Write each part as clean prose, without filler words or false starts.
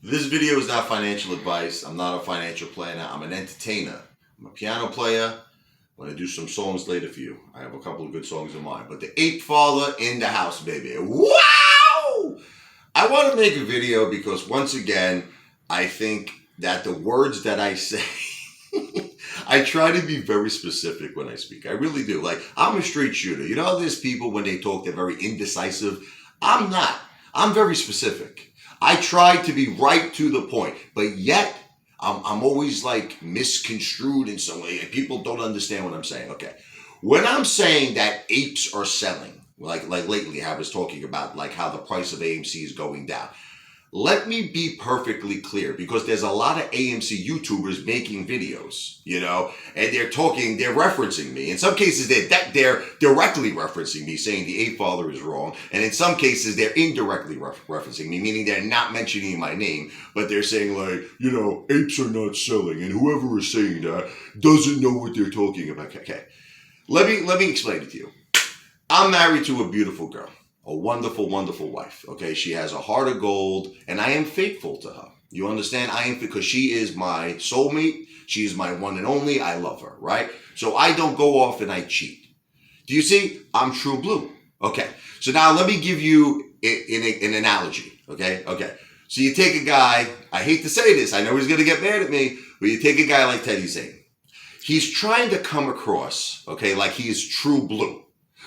This video is not financial advice. I'm not a financial planner. I'm an entertainer. I'm a piano player. I'm going to do some songs later for you. I have a couple of good songs in mind. But the Ape Father in the house, baby. Wow! I want to make a video because, once again, I think that the words that I say, I try to be very specific when I speak. I really do. Like, I'm a straight shooter. You know, there's people when they talk, they're very indecisive. I'm not. I'm very specific. I try to be right to the point, but yet I'm always like misconstrued in some way. People don't understand what I'm saying. Okay. When I'm saying that apes are selling, like lately I was talking about like how the price of AMC is going down. Let me be perfectly clear, because there's a lot of AMC YouTubers making videos, you know, and they're referencing me. In some cases, they're directly referencing me, saying the Ape Father is wrong. And in some cases, they're indirectly referencing me, meaning they're not mentioning my name, but they're saying like, you know, apes are not selling. And whoever is saying that doesn't know what they're talking about. Okay. Let me explain it to you. I'm married to a beautiful girl. A wonderful, wonderful wife. Okay, she has a heart of gold, and I am faithful to her. You understand? I am, because she is my soulmate. She is my one and only. I love her, right? So I don't go off and I cheat. Do you see? I'm true blue. Okay. So now let me give you an analogy. Okay. So you take a guy. I hate to say this. I know he's gonna get mad at me, but you take a guy like Teddy Zane. He's trying to come across, okay, like he is true blue.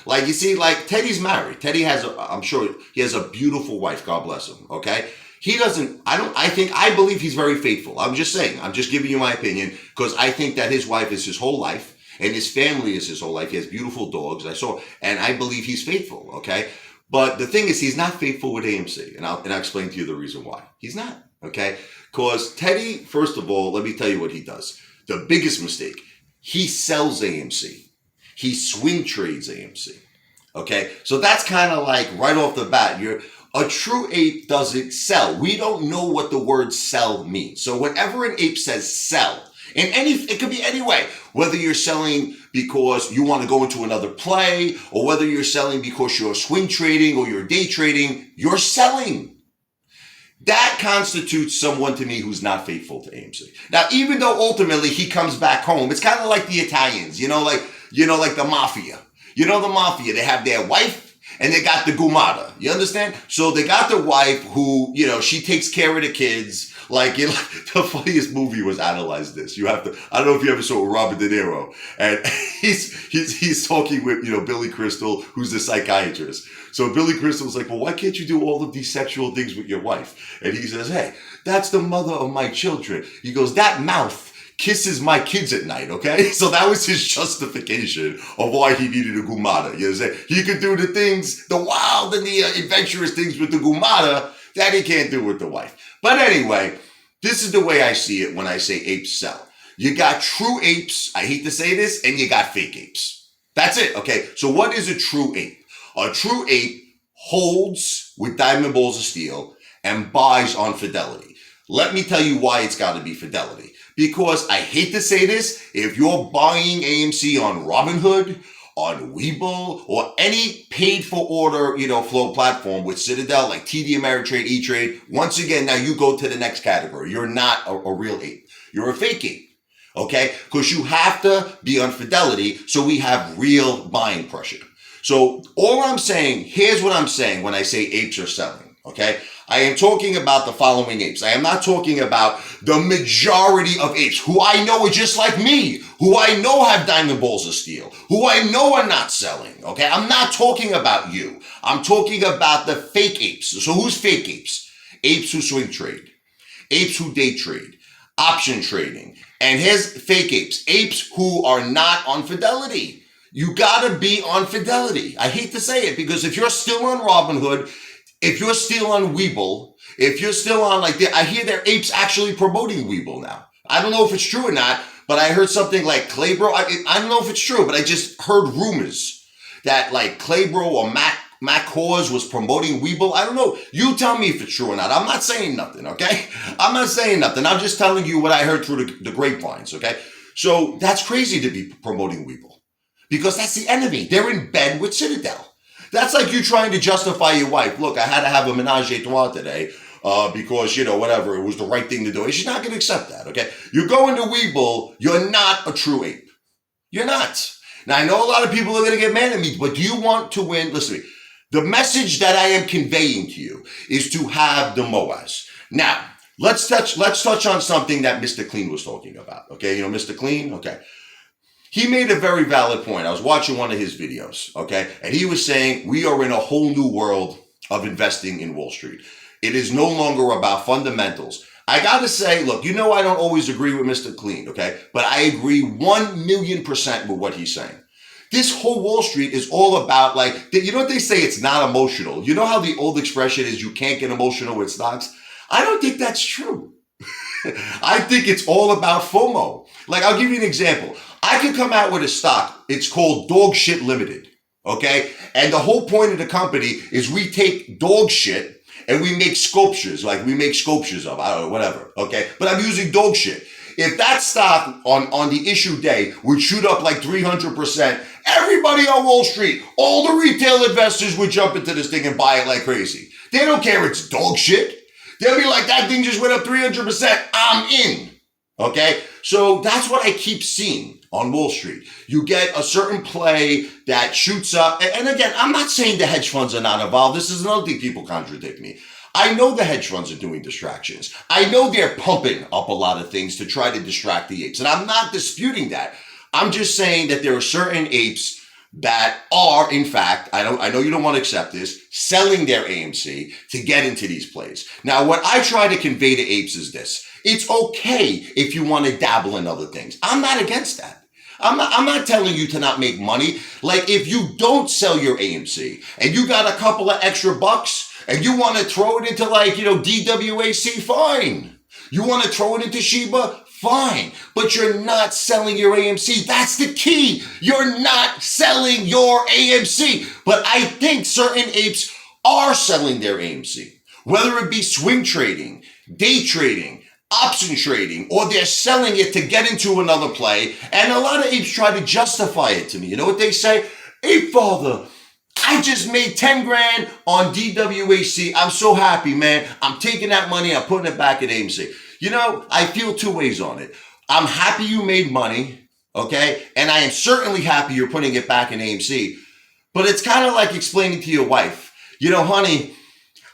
Like, you see, like, Teddy's married. Teddy has, I'm sure he has a beautiful wife. God bless him. Okay. He doesn't, I believe he's very faithful. I'm just saying, I'm just giving you my opinion, because I think that his wife is his whole life and his family is his whole life. He has beautiful dogs. And I believe he's faithful. Okay. But the thing is, he's not faithful with AMC. And I'll explain to you the reason why. He's not. Okay. Because Teddy, first of all, let me tell you what he does. The biggest mistake, he sells AMC. He swing trades AMC. Okay, so that's kind of like right off the bat, a true ape doesn't sell. We don't know what the word sell means. So whenever an ape says sell, it could be any way, whether you're selling because you want to go into another play, or whether you're selling because you're swing trading or you're day trading, you're selling. That constitutes someone to me who's not faithful to AMC. Now, even though ultimately he comes back home, it's kind of like the Italians, like the mafia. You know the mafia, they have their wife and they got the gumata. You understand? So they got the wife who, she takes care of the kids. Like, the funniest movie was Analyze This. I don't know if you ever saw Robert De Niro. And he's talking with, Billy Crystal, who's the psychiatrist. So Billy Crystal's like, well, why can't you do all of these sexual things with your wife? And he says, hey, that's the mother of my children. He goes, that mouth kisses my kids at night, okay? So that was his justification of why he needed a gumata. You know, he could do the things, the wild and the adventurous things with the gumata that he can't do with the wife. But anyway, this is the way I see it when I say apes sell. You got true apes, I hate to say this, and you got fake apes. That's it, okay? So what is a true ape? A true ape holds with diamond balls of steel and buys on fidelity. Let me tell you why it's got to be fidelity. Because I hate to say this, if you're buying AMC on Robinhood, on Webull, or any paid-for-order, flow platform with Citadel, like TD Ameritrade, E-Trade, once again, now you go to the next category. You're not a real ape. You're a fake ape, okay? Because you have to be on fidelity, so we have real buying pressure. So all I'm saying, here's what I'm saying when I say apes are selling, okay? I am talking about the following apes. I am not talking about the majority of apes who I know are just like me, who I know have diamond balls of steel, who I know are not selling, okay? I'm not talking about you. I'm talking about the fake apes. So who's fake apes? Apes who swing trade, apes who day trade, option trading. And here's fake apes who are not on fidelity. You gotta be on fidelity. I hate to say it, because if you're still on Robinhood, if you're still on Webull, if you're still on I hear their apes actually promoting Webull now. I don't know if it's true or not, but I heard something like Claybro. I don't know if it's true, but I just heard rumors that like Claybro or Mac Hawes was promoting Webull. I don't know. You tell me if it's true or not. I'm not saying nothing, okay? I'm not saying nothing. I'm just telling you what I heard through the grapevines, okay? So that's crazy to be promoting Webull, because that's the enemy. They're in bed with Citadel. That's like you trying to justify your wife. Look, I had to have a menage a trois today. because, whatever, it was the right thing to do. She's not going to accept that, okay? You go into Webull, you're not a true ape. You're not. Now, I know a lot of people are going to get mad at me, but do you want to win? Listen to me. The message that I am conveying to you is to have the Moaz. Now, let's touch on something that Mr. Clean was talking about, okay? Mr. Clean, okay? He made a very valid point. I was watching one of his videos, okay? And he was saying we are in a whole new world of investing in Wall Street. It is no longer about fundamentals. I got to say, look, I don't always agree with Mr. Clean, okay? But I agree 1,000,000% with what he's saying. This whole Wall Street is all about, what they say? It's not emotional. You know how the old expression is you can't get emotional with stocks? I don't think that's true. I think it's all about FOMO. I'll give you an example. I could come out with a stock. It's called Dog Shit Limited, okay? And the whole point of the company is we take dog shit and we make sculptures, we make sculptures of, I don't know, whatever, okay? But I'm using dog shit. If that stock on the issue day would shoot up 300%, everybody on Wall Street, all the retail investors would jump into this thing and buy it like crazy. They don't care it's dog shit. They'll be like, that thing just went up 300%. I'm in. Okay? So that's what I keep seeing on Wall Street. You get a certain play that shoots up. And again, I'm not saying the hedge funds are not involved. This is another thing people contradict me. I know the hedge funds are doing distractions. I know they're pumping up a lot of things to try to distract the apes. And I'm not disputing that. I'm just saying that there are certain apes that are, in fact, I know you don't want to accept this, selling their AMC to get into these plays. Now, what I try to convey to apes is this. It's okay if you want to dabble in other things. I'm not against that. I'm not telling you to not make money. If you don't sell your AMC and you got a couple of extra bucks and you want to throw it into DWAC, fine. You want to throw it into Shiba, fine. But you're not selling your AMC. That's the key. You're not selling your AMC. But I think certain apes are selling their AMC, whether it be swing trading, day trading, option trading, or they're selling it to get into another play. And a lot of apes try to justify it to me. You know what they say? Ape Father, I just made 10 grand on DWAC. I'm so happy, man. I'm taking that money. I'm putting it back at AMC. I feel two ways on it. I'm happy you made money, okay? And I am certainly happy you're putting it back in AMC. But it's kind of like explaining to your wife, honey,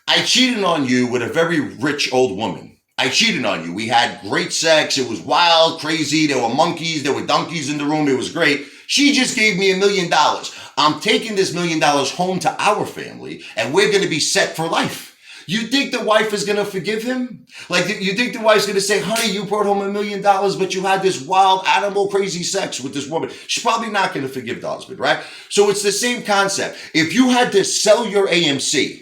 I cheated on you with a very rich old woman. I cheated on you. We had great sex. It was wild, crazy. There were monkeys. There were donkeys in the room. It was great. She just gave me $1 million. I'm taking this $1 million home to our family, and we're going to be set for life. You think the wife is going to forgive him? You think the wife's going to say, honey, you brought home $1 million, but you had this wild animal crazy sex with this woman. She's probably not going to forgive the husband, right? So it's the same concept. If you had to sell your AMC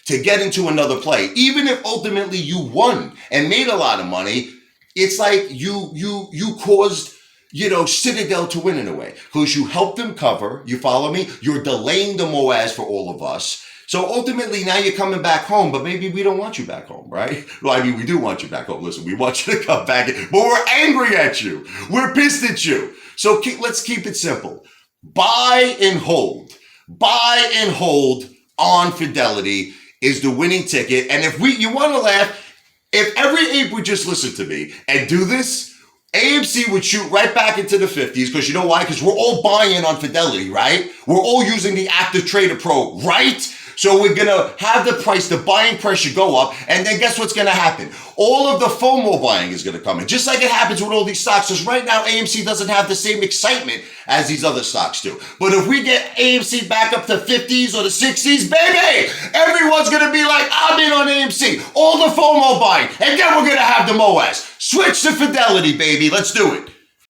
to get into another play, even if ultimately you won and made a lot of money, it's like you caused, Citadel to win in a way, because you helped them cover. You follow me? You're delaying the Moaz for all of us. So ultimately, now you're coming back home, but maybe we don't want you back home, right? Well, we do want you back home. Listen, we want you to come back, but we're angry at you. We're pissed at you. So let's keep it simple. Buy and hold. Buy and hold on Fidelity is the winning ticket. And if you want to laugh, if every ape would just listen to me and do this, AMC would shoot right back into the 50s, because you know why? Because we're all buying on Fidelity, right? We're all using the Active Trader Pro, right? So we're going to have the buying pressure go up, and then guess what's going to happen? All of the FOMO buying is going to come in, just like it happens with all these stocks, because right now AMC doesn't have the same excitement as these other stocks do. But if we get AMC back up to 50s or the 60s, baby, everyone's going to be like, I'm in on AMC, all the FOMO buying, and then we're going to have the Moaz. Switch to Fidelity, baby. Let's do it.